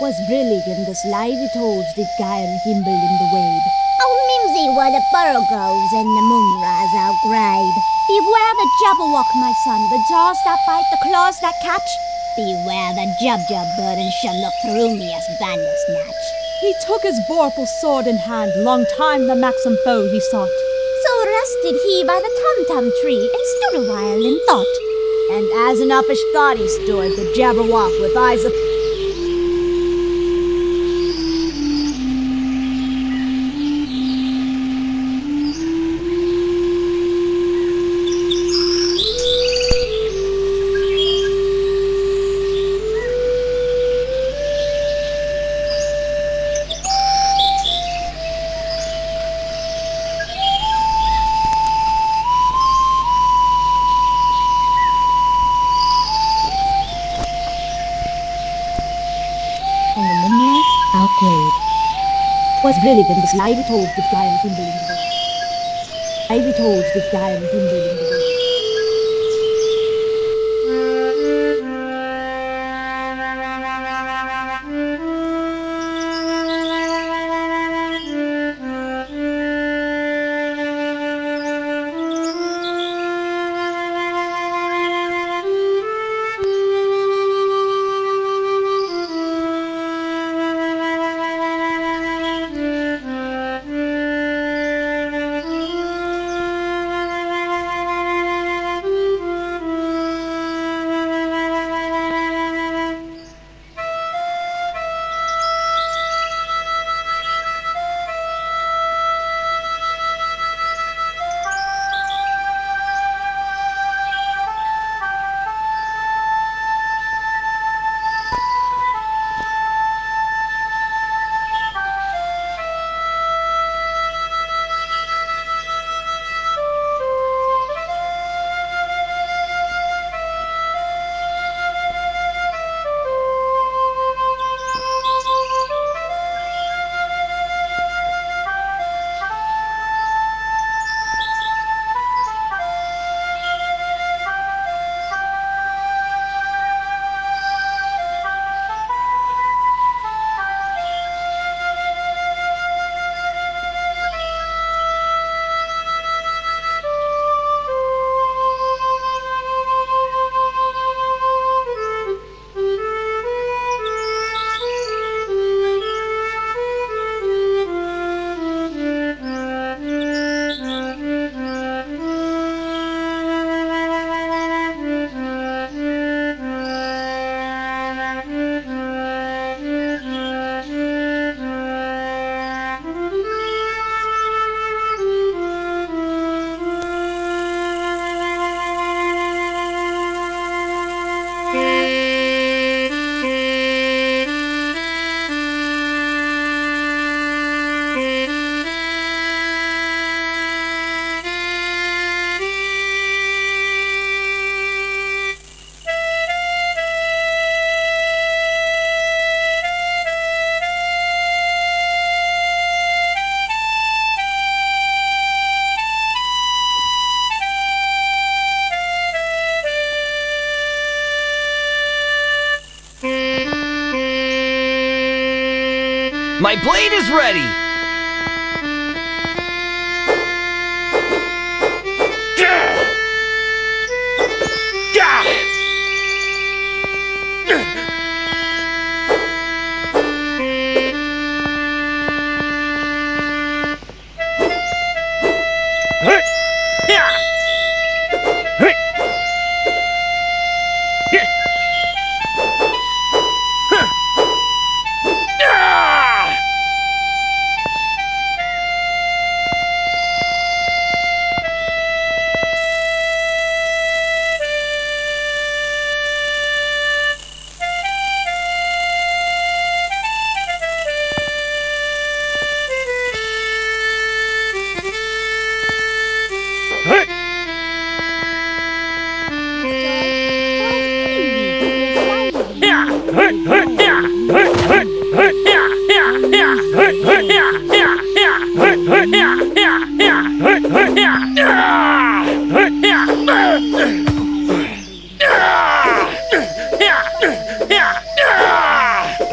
Was brillig in the slithy toads did gyre and gimble in the wade. Oh, mimsy where the burrow goes and the moonrise outgrade. Beware the Jabberwock, my son, the jaws that bite, the claws that catch. Beware the Jub-Jub bird and shall look through me as Bandersnatch. He took his vorpal sword in hand, long time the maxim foe he sought. So rested he by the tum-tum tree and stood a while in thought. And as an uppish god he stood, the Jabberwock with eyes of outgrade. Was brillig in the slithy toads did gyre and gimble in the wade. Slithy toads did gyre and gimble in the wade. My blade is ready!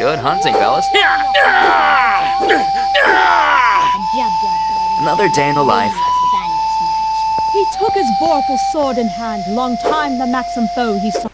Good hunting, fellas. A jub jub bird. Another day in the life. Bandersnatch. He took his vorpal sword in hand, long time the maxim foe he saw.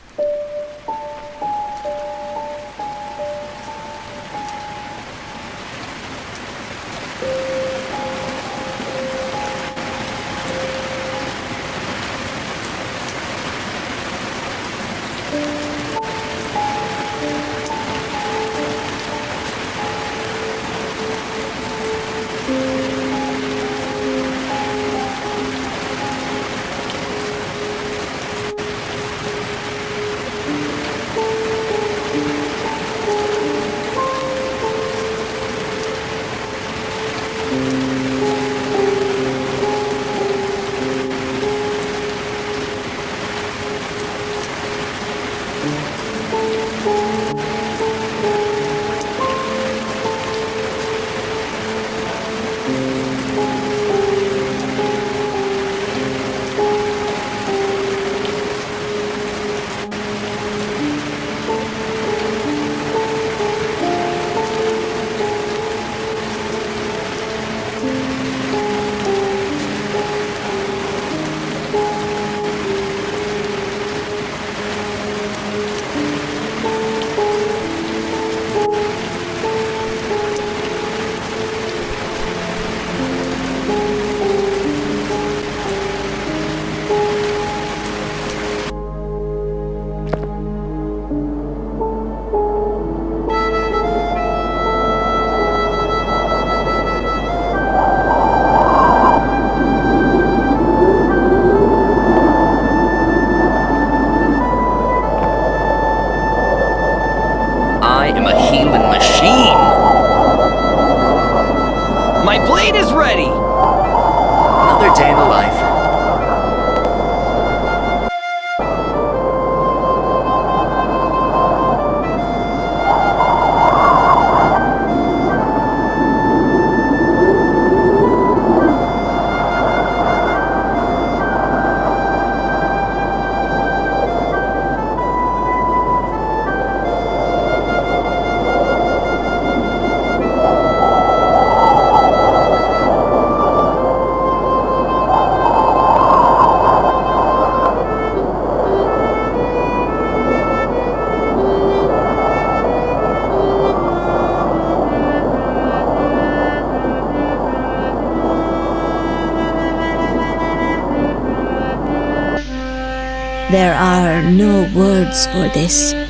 I am a healing machine. My blade is ready! Another day in the life. There are no words for this.